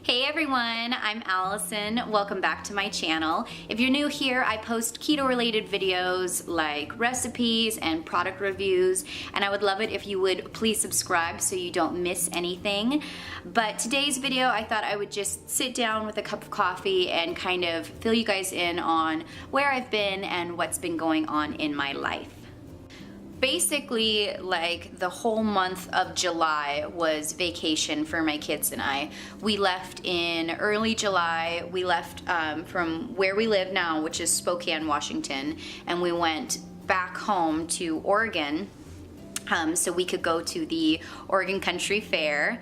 Hey everyone, I'm Allison. Welcome back to my channel. If you're new here, I post keto related videos like recipes and product reviews, and I would love it if you would please subscribe so you don't miss anything. But today's video, I thought I would just sit down with a cup of coffee and kind of fill you guys in on where I've been and what's been going on in my life. Basically, like the whole month of July was vacation for my kids and I. We left in early July. We left from where we live now, which is Spokane, Washington, and we went back home to Oregon so we could go to the Oregon Country Fair.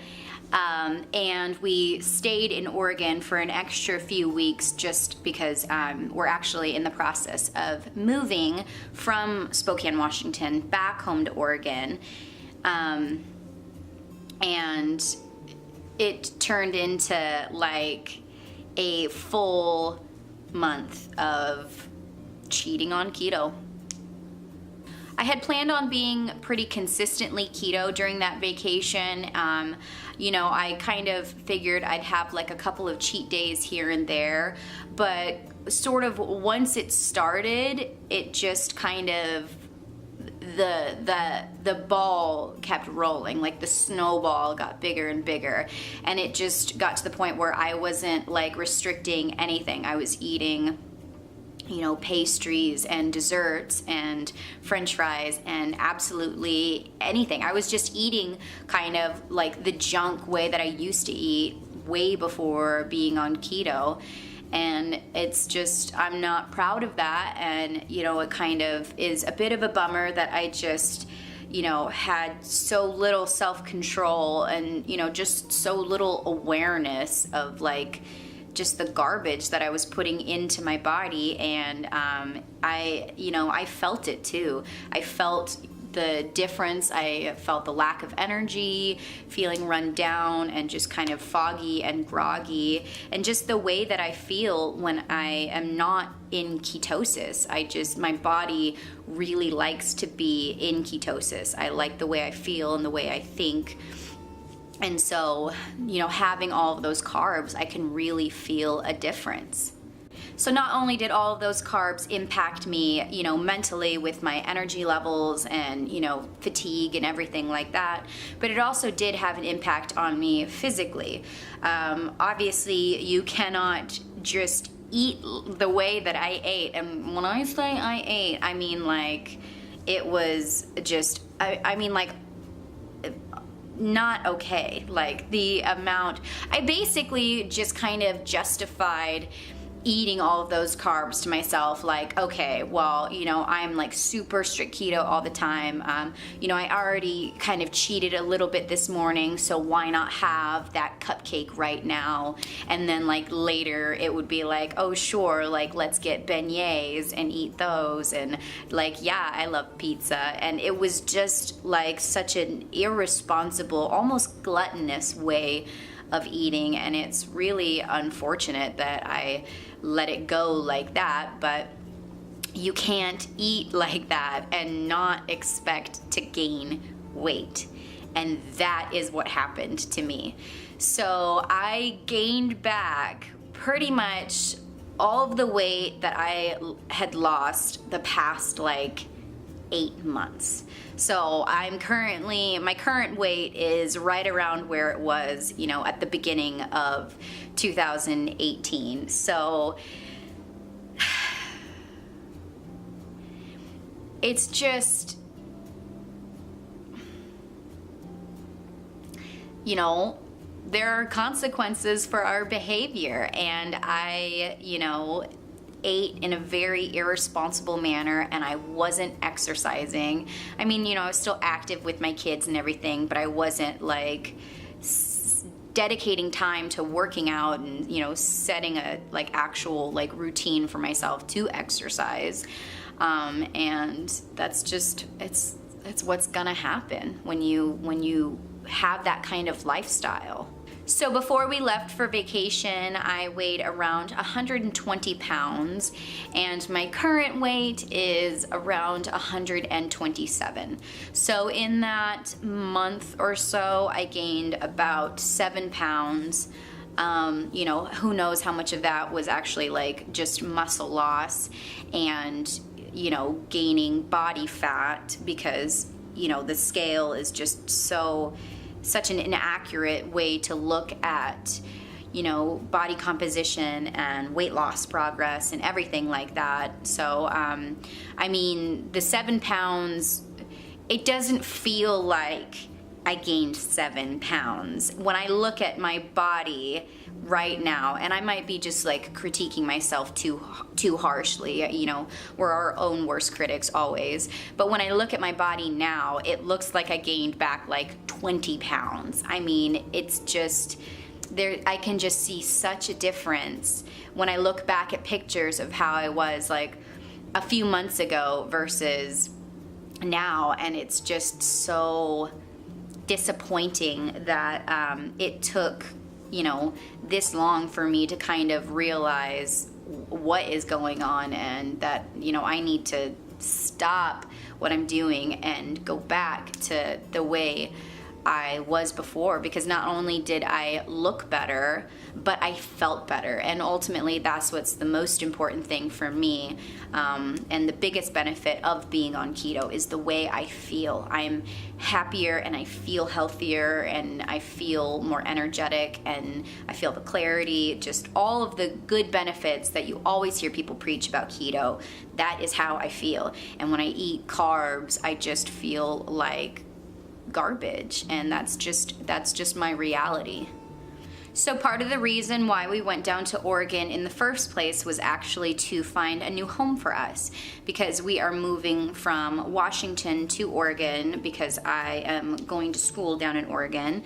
And we stayed in Oregon for an extra few weeks just because we're actually in the process of moving from Spokane, Washington back home to Oregon. And it turned into like a full month of cheating on keto. I had planned on being pretty consistently keto during that vacation. You know, I kind of figured I'd have like a couple of cheat days here and there, but sort of once it started, it just kind of, the ball kept rolling, like the snowball got bigger and bigger, and it just got to the point where I wasn't like restricting anything. I was eating, you know, pastries and desserts and french fries and absolutely anything. I was just eating kind of like the junk way that I used to eat way before being on keto. And it's just, I'm not proud of that. And, you know, it kind of is a bit of a bummer that I just, you know, had so little self-control and, you know, just so little awareness of like, just the garbage that I was putting into my body. And I felt it too. I felt the difference. I felt the lack of energy, feeling run down and just kind of foggy and groggy, and just the way that I feel when I am not in ketosis. My body really likes to be in ketosis. I like the way I feel and the way I think. And so, you know, having all of those carbs, I can really feel a difference. So not only did all of those carbs impact me, you know, mentally with my energy levels and, you know, fatigue and everything like that, but it also did have an impact on me physically. Obviously, you cannot just eat the way that I ate. And when I say I ate, I mean like, it was just, I mean like, not okay. Like the amount, I basically just kind of justified eating all of those carbs to myself, like, okay, well, you know, I'm like super strict keto all the time. You know, I already kind of cheated a little bit this morning, so why not have that cupcake right now? And then like later it would be like, oh sure, like let's get beignets and eat those. And like, yeah, I love pizza. And it was just like such an irresponsible, almost gluttonous way of eating, and it's really unfortunate that I let it go like that, but you can't eat like that and not expect to gain weight. And that is what happened to me. So I gained back pretty much all of the weight that I had lost the past like 8 months. So my current weight is right around where it was, you know, at the beginning of 2018. So it's just, you know, there are consequences for our behavior, and I, you know, ate in a very irresponsible manner, and I wasn't exercising. I mean, you know, I was still active with my kids and everything, but I wasn't like dedicating time to working out and, you know, setting a like actual like routine for myself to exercise. And that's just, it's what's gonna happen when you have that kind of lifestyle. So before we left for vacation, I weighed around 120 pounds, and my current weight is around 127. So in that month or so, I gained about 7 pounds. You know, who knows how much of that was actually like just muscle loss and, you know, gaining body fat, because, you know, the scale is just such an inaccurate way to look at, you know, body composition and weight loss progress and everything like that. So, I mean, the 7 pounds, it doesn't feel like I gained 7 pounds. When I look at my body right now, and I might be just like critiquing myself too harshly, you know, we're our own worst critics always. But when I look at my body now, it looks like I gained back like 20 pounds. I mean, it's just, I can just see such a difference when I look back at pictures of how I was like a few months ago versus now, and it's just so disappointing that it took, you know, this long for me to kind of realize what is going on, and that, you know, I need to stop what I'm doing and go back to the way I was before, because not only did I look better, but I felt better. And ultimately, that's what's the most important thing for me. And the biggest benefit of being on keto is the way I feel. I'm happier and I feel healthier and I feel more energetic and I feel the clarity, just all of the good benefits that you always hear people preach about keto. That is how I feel. And when I eat carbs, I just feel like garbage, and that's just my reality. So part of the reason why we went down to Oregon in the first place was actually to find a new home for us, because we are moving from Washington to Oregon because I am going to school down in Oregon.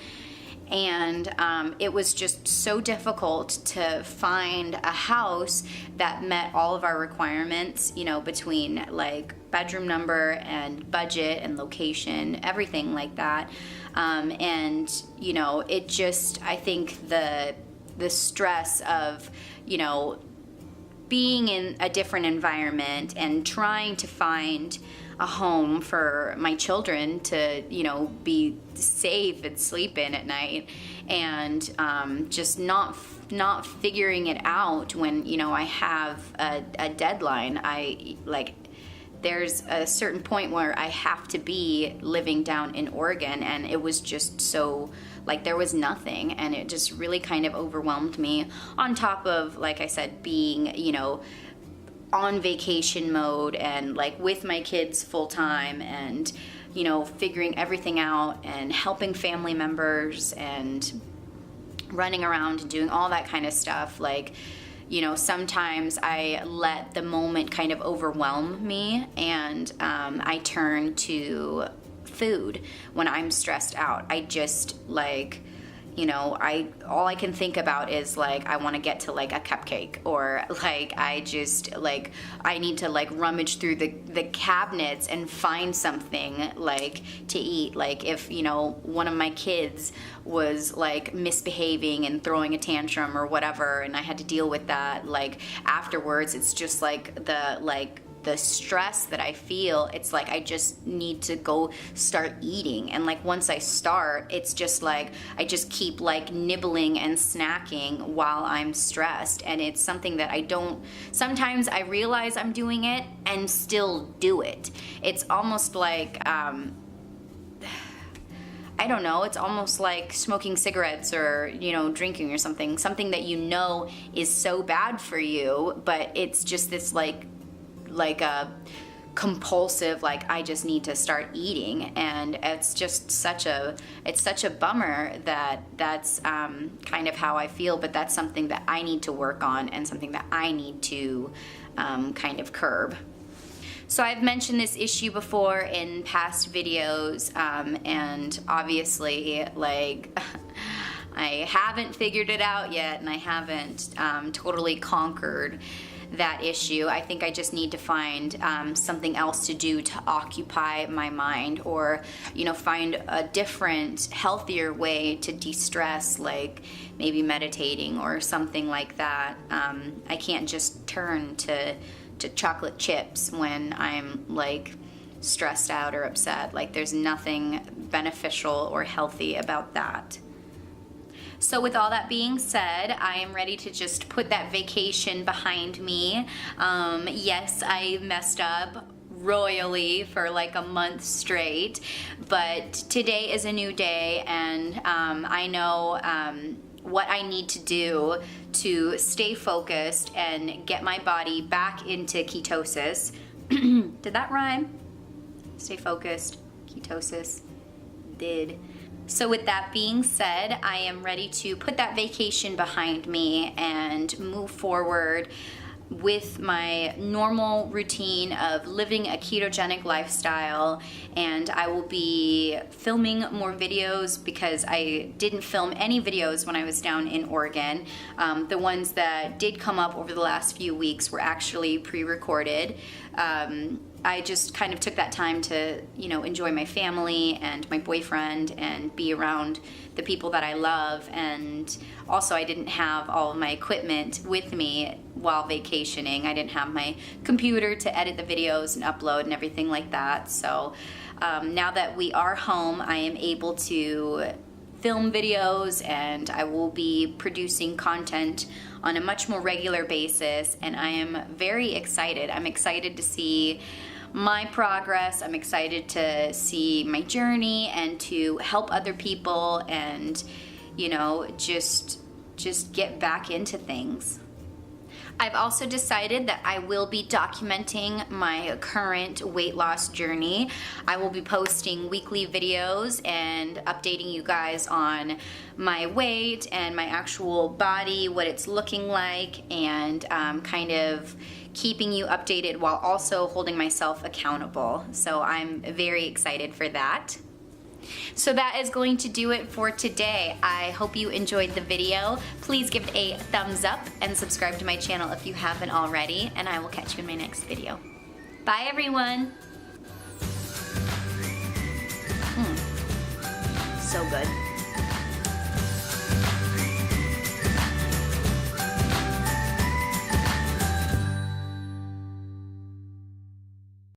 And it was just so difficult to find a house that met all of our requirements, you know, between like bedroom number and budget and location, everything like that. And, you know, it just, I think the stress of, you know, being in a different environment and trying to find a home for my children to, you know, be safe and sleep in at night, and just not figuring it out when, you know, I have a deadline. There's a certain point where I have to be living down in Oregon, and it was just so, like, there was nothing, and it just really kind of overwhelmed me, on top of, like I said, being, you know, on vacation mode and like with my kids full time, and, you know, figuring everything out and helping family members and running around and doing all that kind of stuff. Like, you know, sometimes I let the moment kind of overwhelm me, and I turn to food when I'm stressed out. I just, like, you know, all I can think about is like, I want to get to like a cupcake, or like, I just like, I need to like rummage through the cabinets and find something like to eat. Like, if, you know, one of my kids was like misbehaving and throwing a tantrum or whatever, and I had to deal with that, like afterwards, it's just like the stress that I feel, it's like I just need to go start eating. And like, once I start, it's just like I just keep like nibbling and snacking while I'm stressed. And it's something that sometimes I realize I'm doing it and still do it. It's almost like I don't know, it's almost like smoking cigarettes or, you know, drinking or something that you know is so bad for you, but it's just this like a compulsive, like, I just need to start eating. And it's just such a bummer that that's kind of how I feel, but that's something that I need to work on and something that I need to kind of curb. So I've mentioned this issue before in past videos, and obviously, like, I haven't figured it out yet, and I haven't totally conquered that issue. I think I just need to find something else to do to occupy my mind, or, you know, find a different, healthier way to de-stress, like maybe meditating or something like that. I can't just turn to chocolate chips when I'm like stressed out or upset. Like, there's nothing beneficial or healthy about that. So with all that being said, I am ready to just put that vacation behind me. Yes, I messed up royally for like a month straight, but today is a new day, and I know what I need to do to stay focused and get my body back into ketosis. Did that rhyme? Stay focused, ketosis, did. So with that being said, I am ready to put that vacation behind me and move forward with my normal routine of living a ketogenic lifestyle. And I will be filming more videos because I didn't film any videos when I was down in Oregon. The ones that did come up over the last few weeks were actually pre-recorded. I just kind of took that time to, enjoy my family and my boyfriend and be around the people that I love. And also I didn't have all of my equipment with me while vacationing. I didn't have my computer to edit the videos and upload and everything like that. So now that we are home, I am able to film videos, and I will be producing content on a much more regular basis, and I am very excited. I'm excited to see my progress. I'm excited to see my journey and to help other people and, just get back into things. I've also decided that I will be documenting my current weight loss journey. I will be posting weekly videos and updating you guys on my weight and my actual body, what it's looking like, and kind of keeping you updated while also holding myself accountable. So I'm very excited for that. So that is going to do it for today. I hope you enjoyed the video. Please give it a thumbs up and subscribe to my channel if you haven't already, and I will catch you in my next video. Bye everyone. So good.